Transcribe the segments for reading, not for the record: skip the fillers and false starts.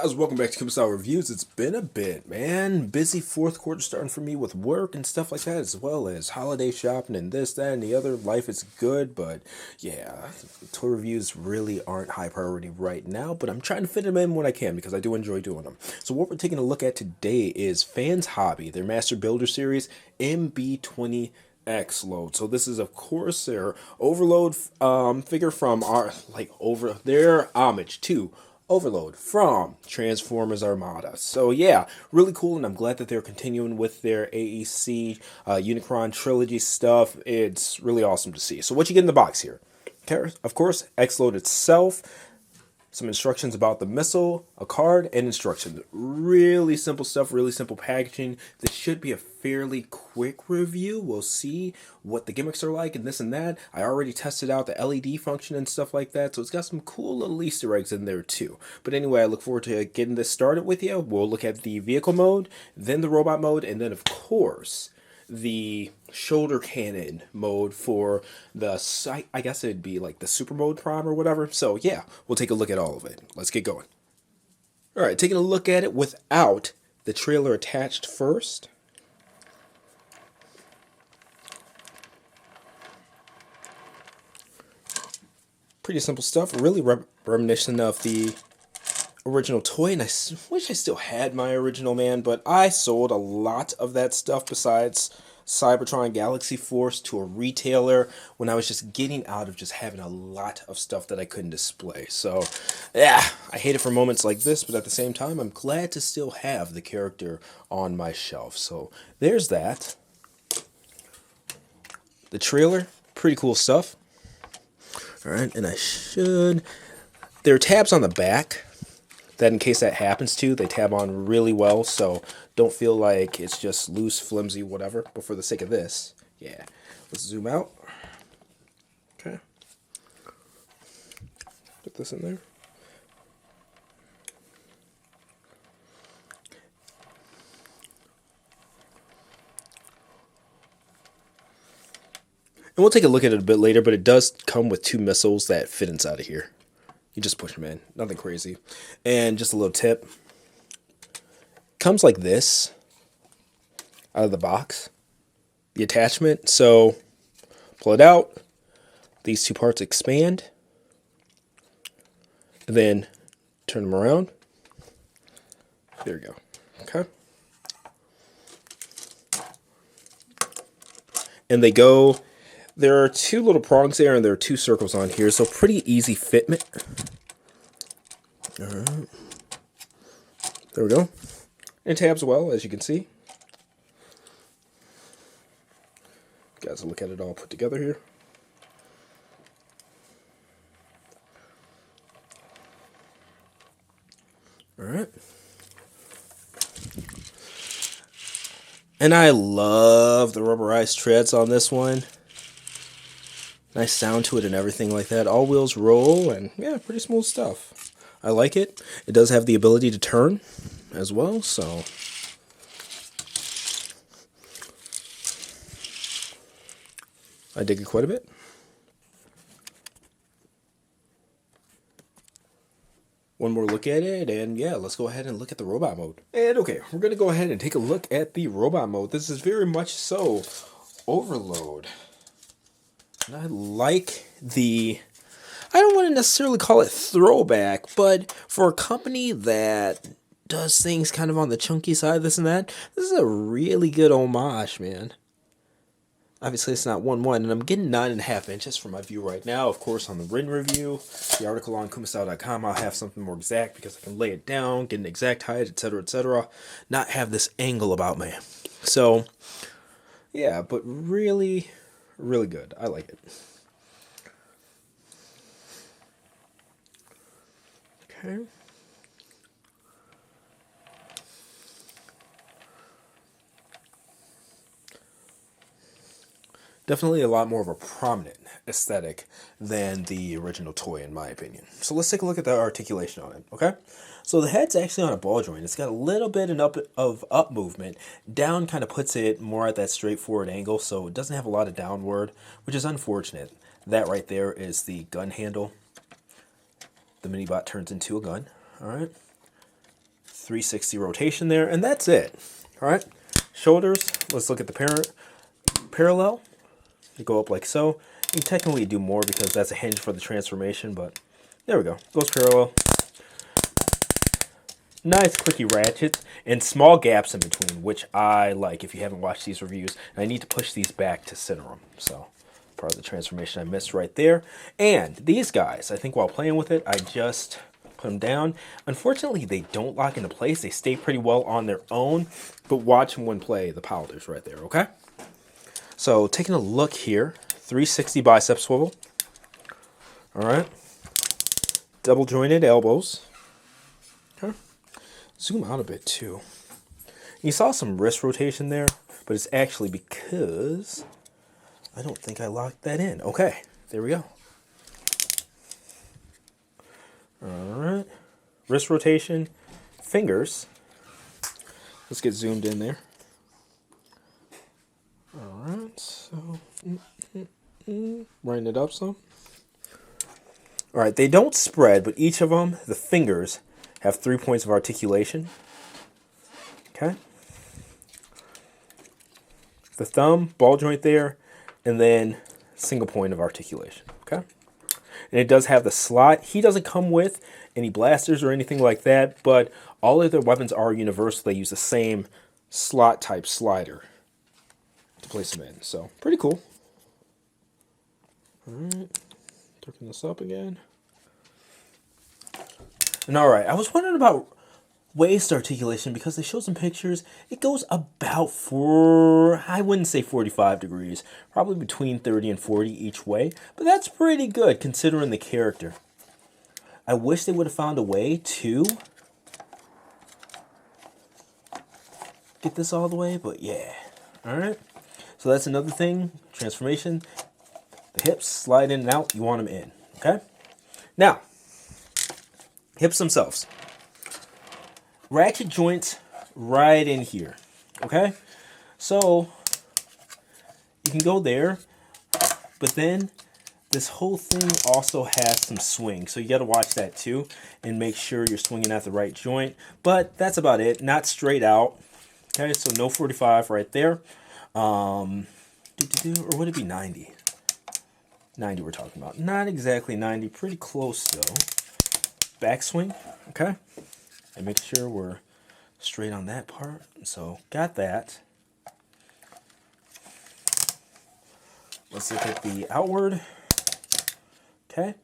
Guys, welcome back to Kuma Reviews. It's been a bit, man. Busy fourth quarter starting for me with work and stuff like that, as well as holiday shopping and this, that, and the other. Life is good, but yeah, toy reviews really aren't high priority right now, but I'm trying to fit them in when I can because I do enjoy doing them. So what we're taking a look at today is Fans Hobby, their Master Builder series, MB-20 X load. So this is of course their overload figure from their homage to Overload from Transformers Armada. So yeah, really cool, and I'm glad that they're continuing with their AEC Unicron trilogy stuff. It's really awesome to see. So what you get in the box here? Okay, of course, X-Load itself, some instructions about the missile, a card, and instructions. Really simple stuff, really simple packaging. This should be a fairly quick review. We'll see what the gimmicks are like and this and that. I already tested out the LED function and stuff like that, so it's got some cool little Easter eggs in there too. But anyway, I look forward to getting this started with you. We'll look at the vehicle mode, then the robot mode, and then of course the shoulder cannon mode for the, I guess it'd be like the super mode prime or whatever. So yeah, we'll take a look at all of it. Let's get going. All right, taking a look at it without the trailer attached first. Pretty simple stuff, really reminiscent of the original toy, and I wish I still had my original, man, but I sold a lot of that stuff besides Cybertron Galaxy Force to a retailer when I was just getting out of just having a lot of stuff that I couldn't display. So yeah, I hate it for moments like this, but at the same time I'm glad to still have the character on my shelf. So there's that. The trailer, pretty cool stuff. All right, and there are tabs on the back that in case that happens to, they tab on really well, so don't feel like it's just loose, flimsy, whatever. But for the sake of this, yeah, let's zoom out. Okay, put this in there. And we'll take a look at it a bit later, but it does come with two missiles that fit inside of here. You just push them in, nothing crazy. And just a little tip. Comes like this out of the box, the attachment. So pull it out, these two parts expand, and then turn them around. There we go. Okay. And there are two little prongs there, and there are two circles on here, so pretty easy fitment. All right. There we go. And tabs well, as you can see. Guys, look at it all put together here. All right. And I love the rubberized treads on this one. Nice sound to it and everything like that. All wheels roll, and yeah, pretty smooth stuff. I like it. It does have the ability to turn as well, so I dig it quite a bit. One more look at it, and yeah, let's go ahead and look at the robot mode. And okay, we're going to go ahead and take a look at the robot mode. This is very much so Overload. And I like I don't want to necessarily call it throwback, but for a company that does things kind of on the chunky side, this and that, this is a really good homage, man. Obviously, it's not 1-1, and I'm getting 9.5 inches for my view right now. Of course, on the Rin review, the article on kumastyle.com, I'll have something more exact because I can lay it down, get an exact height, etc., not have this angle about me. So, yeah, but really, really good. I like it. Okay. Definitely a lot more of a prominent aesthetic than the original toy, in my opinion. So let's take a look at the articulation on it, okay? So the head's actually on a ball joint. It's got a little bit of up movement. Down kind of puts it more at that straightforward angle, so it doesn't have a lot of downward, which is unfortunate. That right there is the gun handle. The mini bot turns into a gun, all right? 360 rotation there, and that's it. All right, shoulders, let's look at the parallel. You go up like so. You technically do more because that's a hinge for the transformation, but there we go. Goes parallel. Nice quickie ratchets and small gaps in between, which I like if you haven't watched these reviews. And I need to push these back to center them. So part of the transformation I missed right there. And these guys, I think while playing with it, I just put them down. Unfortunately, they don't lock into place. They stay pretty well on their own, but watch them when play the powders right there, okay? So taking a look here, 360 bicep swivel. All right. Double jointed elbows. Okay. Zoom out a bit too. You saw some wrist rotation there, but it's actually because I don't think I locked that in. Okay, there we go. All right. Wrist rotation, fingers. Let's get zoomed in there. All right, so writing it up some. All right, they don't spread, but each of them, the fingers, have 3 points of articulation. Okay. The thumb, ball joint there, and then single point of articulation. Okay. And it does have the slot. He doesn't come with any blasters or anything like that, but all of their weapons are universal. They use the same slot type slider to place them in. So pretty cool. All right. Tucking this up again. And all right, I was wondering about waist articulation because they showed some pictures. It goes about I wouldn't say 45 degrees, probably between 30 and 40 each way, but that's pretty good considering the character. I wish they would have found a way to get this all the way, but yeah. All right, so that's another thing, transformation. The hips slide in and out. You want them in, okay? Now, hips themselves. Ratchet joints right in here, okay? So, you can go there, but then this whole thing also has some swing. So you got to watch that too and make sure you're swinging at the right joint. But that's about it. Not straight out, okay? So no 45 right there. Or would it be 90? 90 we're talking about. Not exactly 90, pretty close though. Backswing, okay? And make sure we're straight on that part. So got that. Let's look at the outward. Okay.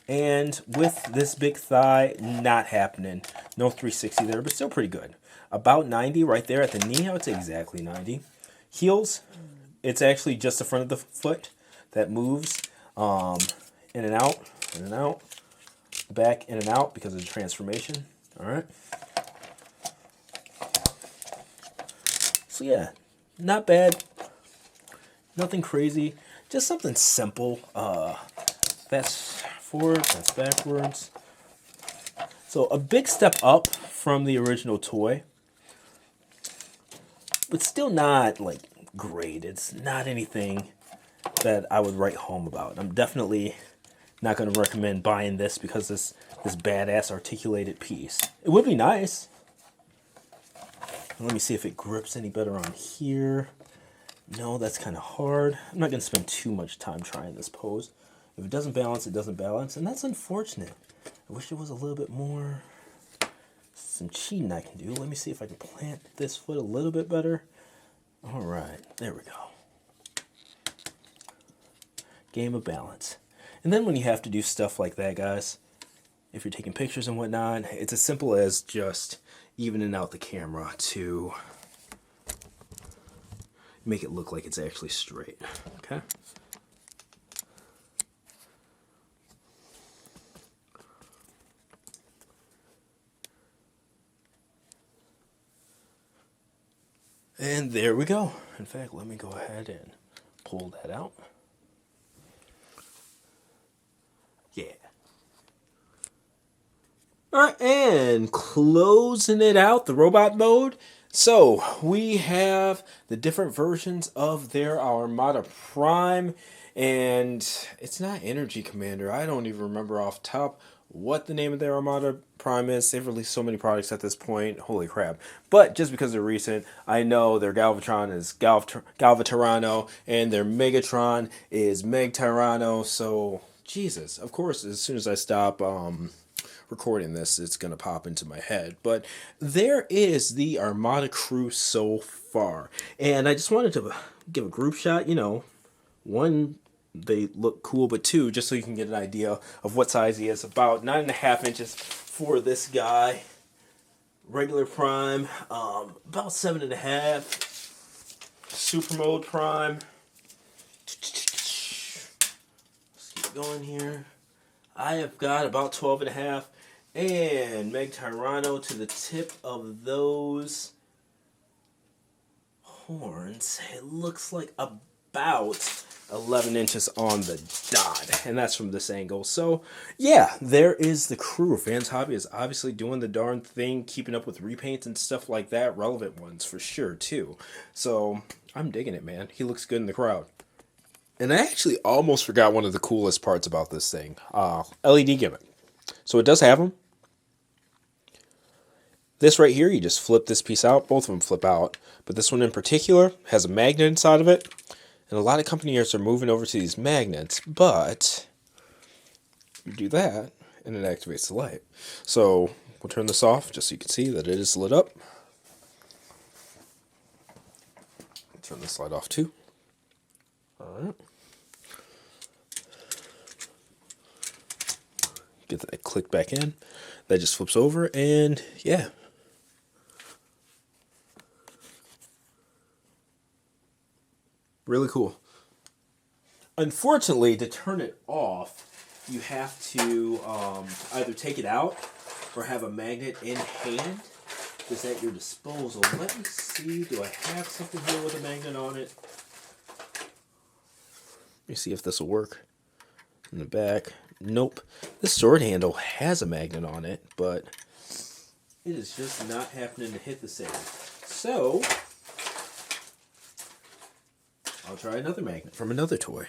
And with this big thigh, not happening. No 360 there, but still pretty good. About 90 right there at the knee. I would say exactly 90. Heels. It's actually just the front of the foot that moves in and out, in and out, back in and out because of the transformation. All right. So yeah, not bad. Nothing crazy. Just something simple. That's forward, that's backwards. So a big step up from the original toy, but still not like great. It's not anything that I would write home about. I'm definitely not going to recommend buying this because this badass articulated piece. It would be nice. Let me see if it grips any better on here. No, that's kind of hard. I'm not going to spend too much time trying this pose. If it doesn't balance, it doesn't balance, and that's unfortunate. I wish there was a little bit more, some cheating I can do. Let me see if I can plant this foot a little bit better. All right, there we go. Game of balance. And then when you have to do stuff like that, guys, if you're taking pictures and whatnot, it's as simple as just evening out the camera to make it look like it's actually straight, okay? And there we go. In fact, let me go ahead and pull that out. Yeah. All right, and closing it out, the robot mode. So we have the different versions of their Armada Prime, and it's not Energy Commander. I don't even remember off top what the name of their Armada Prime is. They've released so many products at this point. Holy crap. But just because they're recent, I know their Galvatron is Galvatirano and their Megatron is Meg Tyranno. So, Jesus. Of course, as soon as I stop recording this, it's going to pop into my head. But there is the Armada crew so far. And I just wanted to give a group shot, one, they look cool, but two, just so you can get an idea of what size he is. About 9.5 inches for this guy. Regular Prime, about 7.5. Super Mode Prime. Let's keep going here. I have got about 12.5. And Meg Tyranno to the tip of those horns. It looks like about 11 inches on the dot, and that's from this angle. So yeah, there is the crew. Fans Hobby is obviously doing the darn thing, keeping up with repaints and stuff like that, relevant ones for sure too. So I'm digging it, man. He looks good in the crowd. And I actually almost forgot one of the coolest parts about this thing. LED gimmick. So it does have them. This right here, you just flip this piece out. Both of them flip out. But this one in particular has a magnet inside of it. And a lot of companies are moving over to these magnets. But you do that, and it activates the light. So we'll turn this off just so you can see that it is lit up. Turn this light off too. Alright. Get that click back in. That just flips over, and yeah. Really cool. Unfortunately, to turn it off, you have to either take it out or have a magnet in hand. Just at your disposal. Let me see. Do I have something here with a magnet on it? Let me see if this will work. In the back. Nope. This sword handle has a magnet on it, but it is just not happening to hit the save. So I'll try another magnet from another toy.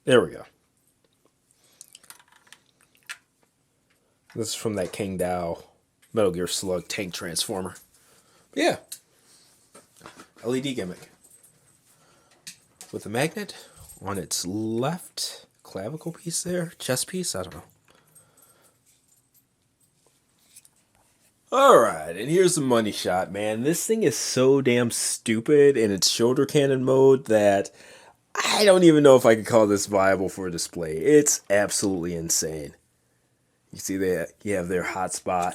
There we go. This is from that King Dao Metal Gear Slug tank transformer. But yeah. LED gimmick. With a magnet on its left clavicle piece there. Chest piece? I don't know. Alright, and here's the money shot, man. This thing is so damn stupid in its shoulder cannon mode that I don't even know if I could call this viable for display. It's absolutely insane. You see that you have their hotspot.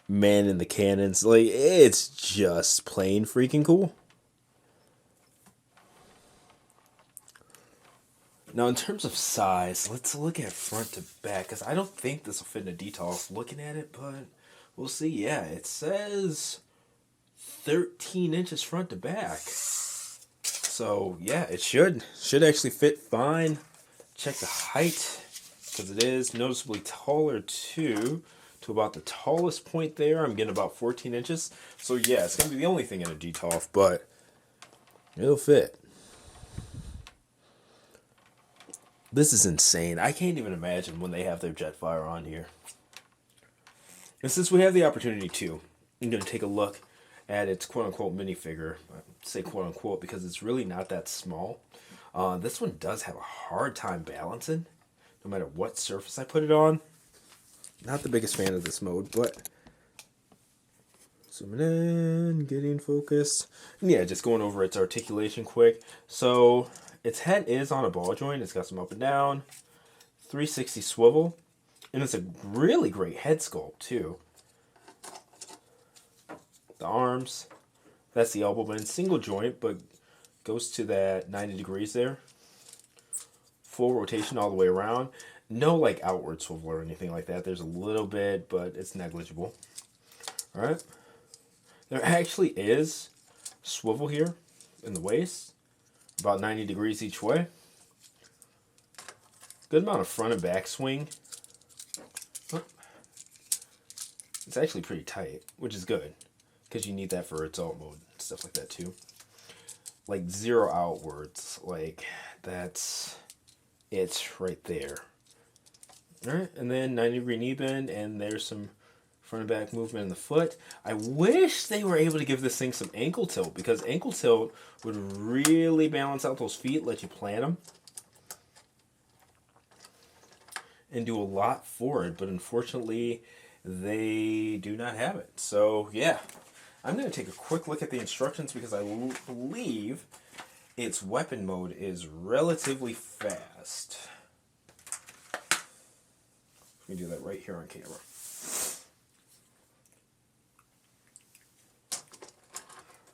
Man in the cannons. Like, it's just plain freaking cool. Now, in terms of size, let's look at front to back, because I don't think this will fit in a detail looking at it, but we'll see. Yeah, it says 13 inches front to back. So, yeah, it should actually fit fine. Check the height, because it is noticeably taller, too. To about the tallest point there, I'm getting about 14 inches. So, yeah, it's going to be the only thing in a detail, but it'll fit. This is insane. I can't even imagine when they have their Jetfire on here. And since we have the opportunity to, I'm going to take a look at its quote-unquote minifigure. I say quote-unquote because it's really not that small. This one does have a hard time balancing, no matter what surface I put it on. Not the biggest fan of this mode, but zooming in, getting focused. And yeah, just going over its articulation quick. So its head is on a ball joint. It's got some up and down, 360 swivel, and it's a really great head sculpt too. The arms, that's the elbow bend, single joint, but goes to that 90 degrees there. Full rotation all the way around. No like outward swivel or anything like that. There's a little bit, but it's negligible. All right. There actually is swivel here in the waist. About 90 degrees each way. Good amount of front and back swing. It's actually pretty tight, which is good. Because you need that for its alt mode and stuff like that too. Like zero outwards. Like that's it right there. All right, and then 90-degree knee bend, and there's some front and back movement in the foot. I wish they were able to give this thing some ankle tilt, because ankle tilt would really balance out those feet, let you plant them, and do a lot for it. But unfortunately, they do not have it. So yeah, I'm going to take a quick look at the instructions, because I believe its weapon mode is relatively fast. We can do that right here on camera.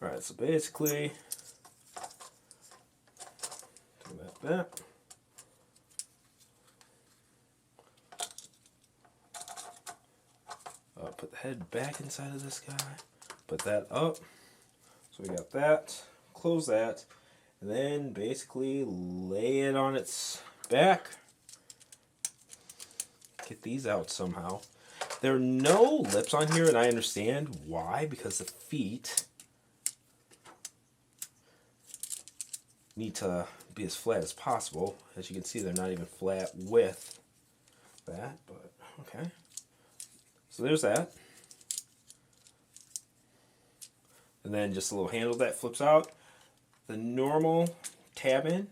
Alright, so basically, do that. Put the head back inside of this guy. Put that up. So we got that. Close that. And then basically lay it on its back. Get these out somehow. There are no lips on here, and I understand why, because the feet need to be as flat as possible. As you can see, they're not even flat with that, but okay. So there's that. And then just a little handle that flips out. The normal tab in.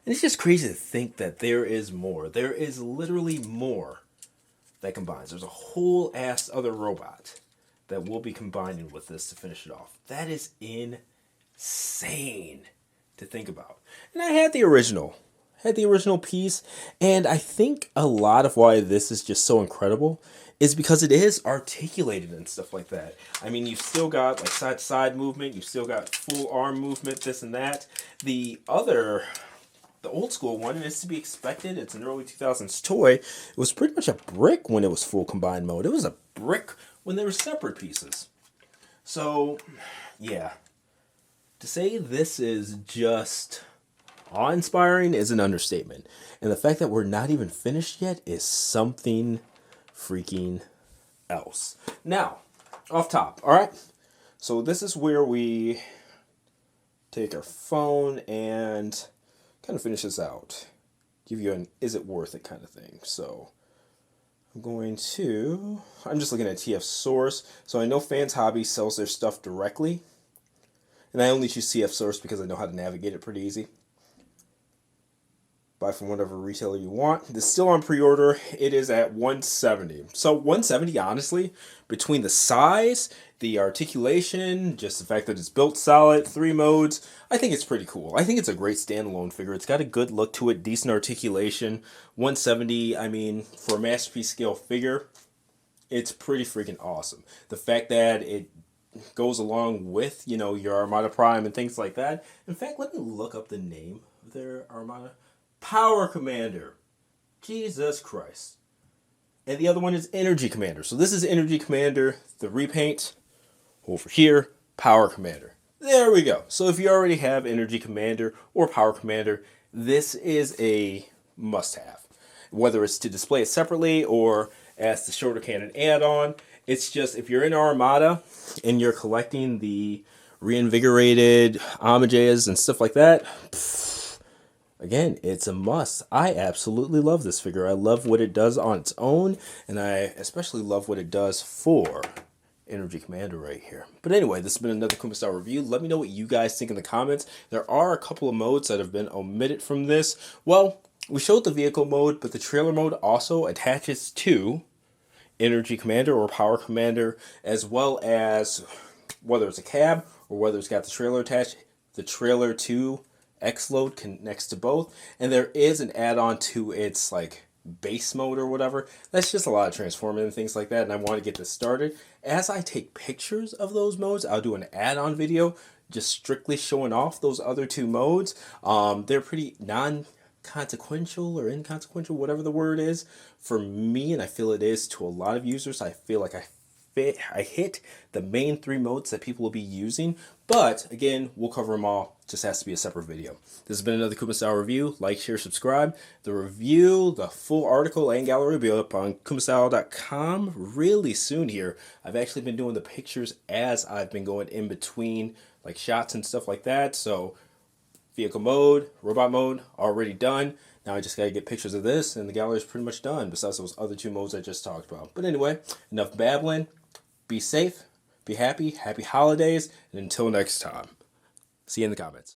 And it's just crazy to think that there is more. There is literally more that combines. There's a whole ass other robot that we'll be combining with this to finish it off. That is insane to think about. And I had the original piece, and I think a lot of why this is just so incredible is because it is articulated and stuff like that. I mean, you've still got like side to side movement, you've still got full arm movement, this and that. The old school one, and it's to be expected, it's an early 2000s toy, it was pretty much a brick when it was full combined mode. It was a brick when they were separate pieces. So, yeah. To say this is just awe-inspiring is an understatement. And the fact that we're not even finished yet is something freaking else. Now, off top, alright? So this is where we take our phone and kind of finish this out. Give you an is it worth it kind of thing. So I'm just looking at TF Source. So I know Fans Hobby sells their stuff directly. And I only choose TF Source because I know how to navigate it pretty easy. Buy from whatever retailer you want. It's still on pre-order. It is at $170. So $170, honestly, between the size, the articulation, just the fact that it's built solid, 3 modes, I think it's pretty cool. I think it's a great standalone figure. It's got a good look to it, decent articulation. $170, I mean, for a Masterpiece scale figure, it's pretty freaking awesome. The fact that it goes along with, your Armada Prime and things like that. In fact, let me look up the name of their Armada. Power Commander. Jesus Christ. And the other one is Energy Commander. So this is Energy Commander, the repaint. Over here, Power Commander. There we go. So if you already have Energy Commander or Power Commander, this is a must-have. Whether it's to display it separately or as the shoulder cannon add-on, it's just, if you're in Armada and you're collecting the reinvigorated homages and stuff like that, again, it's a must. I absolutely love this figure. I love what it does on its own, and I especially love what it does for Energy Commander right here. But anyway, this has been another Kuma Style review. Let me know what you guys think in the comments. There are a couple of modes that have been omitted from this. Well, we showed the vehicle mode, but the trailer mode also attaches to Energy Commander or Power Commander, as well as whether it's a cab or whether it's got the trailer attached. The trailer to X-Load connects to both, and there is an add-on to its base mode or whatever. That's just a lot of transforming and things like that, and I want to get this started. As I take pictures of those modes, I'll do an add-on video just strictly showing off those other 2 modes. They're pretty non-consequential or inconsequential, whatever the word is, for me, and I feel it is to a lot of users. I feel like I hit the main 3 modes that people will be using, But again, we'll cover them all. Just has to be a separate video. This has been another Kuma Style review. Like, share, subscribe. The review, the full article and gallery will be up on kumastyle.com really soon here. I've actually been doing the pictures as I've been going in between, like shots and stuff like that. So vehicle mode, robot mode, already done. Now I just gotta get pictures of this and the gallery is pretty much done, besides those other two modes I just talked about. But anyway, enough babbling. Be safe, be happy, happy holidays, and until next time. See you in the comments.